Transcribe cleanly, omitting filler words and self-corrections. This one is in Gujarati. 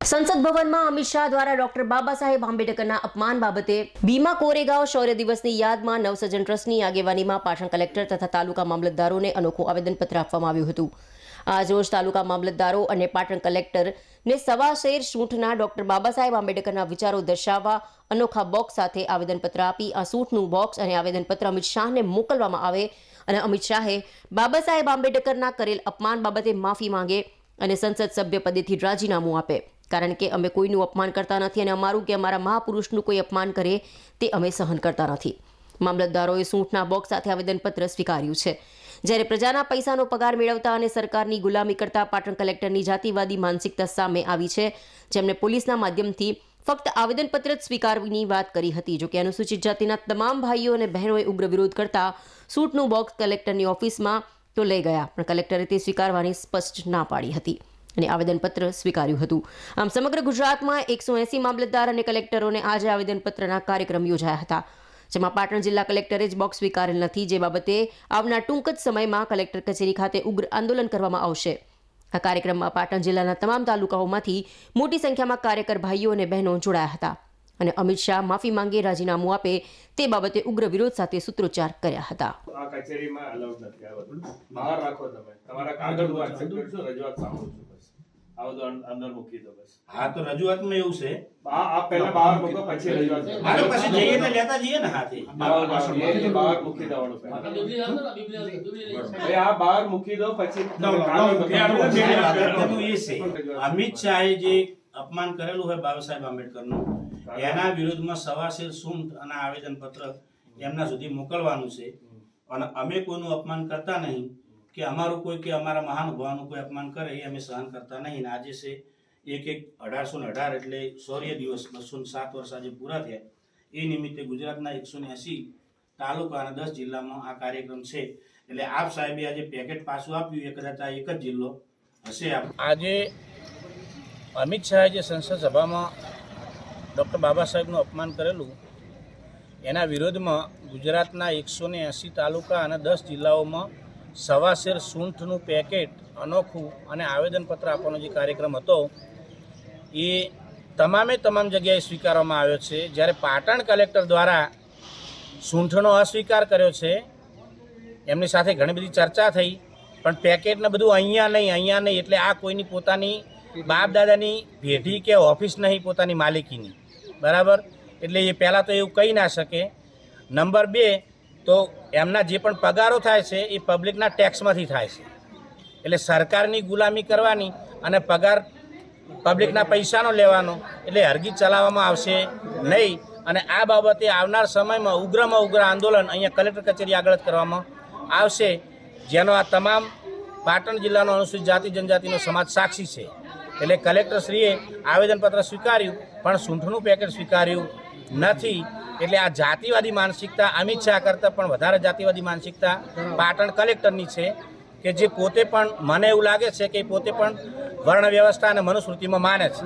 સંસદ ભવનમાં અમિત શાહ દ્વારા ડોક્ટર બાબા સાહેબ આંબેડકરના અપમાન બાબતે ભીમા કોરેગાંવ શૌર્ય દિવસની યાદમાં નવસર્જન ટ્રસ્ટની આગેવાનીમાં પાટણ કલેક્ટર તથા તાલુકા મામલતદારોને અનોખું આવેદનપત્ર આપવામાં આવ્યું હતું। આજરોજ તાલુકા મામલતદારો અને પાટણ કલેક્ટરને સવા શેર સૂંઠના ડોક્ટર બાબા સાહેબ આંબેડકરના વિચારો દર્શાવવા અનોખા બોક્સ સાથે આવેદનપત્ર આપી આ સૂંઠનું બોક્સ અને આવેદનપત્ર અમિત શાહને મોકલવામાં આવે અને અમિત શાહે બાબા સાહેબ આંબેડકરના કરેલ અપમાન બાબતે માફી માંગે અને સંસદ સભ્ય પદેથી રાજીનામું આપે, કારણ કે અમે કોઈનું અપમાન કરતા નથી અને અમારું કે અમારા મહાપુરુષનું કોઈ અપમાન કરે તે અમે સહન કરતા નથી। મામલતદારોએ સૂંઠના બોક્સ સાથે આવેદનપત્ર સ્વીકાર્યું છે। જ્યારે પ્રજાના પૈસાનો પગાર મેળવતા અને સરકારની ગુલામી કરતા પાટણ કલેક્ટરની જાતિવાદી માનસિકતા સામે આવી છે, જેમણે પોલીસના માધ્યમથી ફક્ત આવેદનપત્ર જ સ્વીકારવાની વાત કરી હતી। જોકે અનુસૂચિત જાતિના તમામ ભાઈઓ અને બહેનોએ ઉગ્ર વિરોધ કરતા સૂંઠનું બોક્સ કલેક્ટરની ઓફિસમાં તો લઈ ગયા, પણ કલેક્ટરે તે સ્વીકારવાની સ્પષ્ટ ના પાડી હતી અને આવેદનપત્ર સ્વીકાર્યું હતું। આમ સમગ્ર ગુજરાતમાં 180 મામલતદાર અને કલેક્ટરોને આજે આવેદનપત્રના કાર્યક્રમ યોજાયા હતા, જેમાં પાટણ જિલ્લા કલેક્ટરે જ બોક્સ સ્વીકારેલ નથી, જે બાબતે આવનાર ટૂંક જ સમયમાં કલેક્ટર કચેરી ખાતે ઉગ્ર આંદોલન કરવામાં આવશે। આ કાર્યક્રમમાં પાટણ જિલ્લાના તમામ તાલુકાઓમાંથી મોટી સંખ્યામાં કાર્યકર ભાઈઓ અને બહેનો જોડાયા હતા અને અમિત શાહ માફી માંગે રાજીનામું આપે તે બાબતે ઉગ્ર વિરોધ સાથે સૂત્રોચ્ચાર કર્યા હતા। આ કચેરીમાં અલાઉડ નથી, આ બધું બહાર રાખો, તમે તમારા કાગળ હું એક્સેપ્ટ કરશો, રજૂઆત સાંભળું છું, બસ આવો તો અંદર મૂકી દો બસ। હા તો રજૂઆતમાં એવું છે, આ પહેલા બહાર મૂકો પછી રજૂઆત કરો। હા તો પછી જઈએ ને લેતા જઈએ ને હાથે બહાર મૂકી દેવાનું પહેલા, આ બહાર મૂકી દો પછી અમિત શાહે જે અપમાન કરેલું હોય બાબા સાહેબ આંબેડકરનું, એના વિરુદ્ધમાં સવા શેર સૂંઠ અને આવેદનપત્ર એમના સુધી મોકલવાનું છે અને અમે કોઈનું અપમાન કરતા નહીં કે અમારું કોઈ કે અમારા મહાનુભાવનું કોઈ અપમાન કરે એ અમે સહન કરતા નહીં। આજે છે 1/1818 એટલે શૌર્ય દિવસ, 207 વર્ષ આજે પૂરા થયા। એ નિમિત્તે ગુજરાતના 180 તાલુકા અને 10 જિલ્લામાં આ કાર્યક્રમ છે। એટલે આપ સાહેબે આજે પેકેટ પાછું આપ્યું, એ કદાચ આ એક જ જિલ્લો હશે। આજે અમિત શાહે જે સંસદ સભામાં ડૉક્ટર બાબા સાહેબનું અપમાન કરેલું એના વિરોધમાં ગુજરાતના 180 તાલુકા અને 10 જિલ્લાઓમાં સવા શેર સૂંઠનું પેકેટ અનોખું અને આવેદનપત્ર આપવાનો જે કાર્યક્રમ હતો એ તમામ જગ્યાએ સ્વીકારવામાં આવ્યો છે। જ્યારે પાટણ કલેક્ટર દ્વારા સૂંઠનો અસ્વીકાર કર્યો છે, એમની સાથે ઘણી બધી ચર્ચા થઈ, પણ પેકેટને બધું અહીંયા નહીં એટલે આ કોઈની પોતાની બાપ દાદાની ભેટી કે ઓફિસ નહીં, પોતાની માલિકીની, બરાબર। એટલે એ પહેલાં તો એવું કહી ના શકે। નંબર 2 તો એમના જે પણ પગારો થાય છે એ પબ્લિકના ટેક્સમાંથી થાય છે, એટલે સરકારની ગુલામી કરવાની અને પગાર પબ્લિકના પૈસાનો લેવાનો, એટલે હરગીજ ચલાવવામાં આવશે નહીં। અને આ બાબતે આવનાર સમયમાં ઉગ્રમાં ઉગ્ર આંદોલન અહીંયા કલેક્ટર કચેરી આગળ જ કરવામાં આવશે, જેનો આ તમામ પાટણ જિલ્લાનો અનુસૂચિત જાતિ જનજાતિનો સમાજ સાક્ષી છે। એટલે કલેક્ટરશ્રીએ આવેદનપત્ર સ્વીકાર્યું પણ સૂંઠનું પેકેટ સ્વીકાર્યું નથી। એટલે આ જાતિવાદી માનસિકતા અમિત શાહ કરતાં પણ વધારે જાતિવાદી માનસિકતા પાટણ કલેક્ટરની છે, કે જે પોતે પણ મને એવું લાગે છે કે પોતે પણ વર્ણ વ્યવસ્થા અને મનુસ્મૃતિમાં માને છે।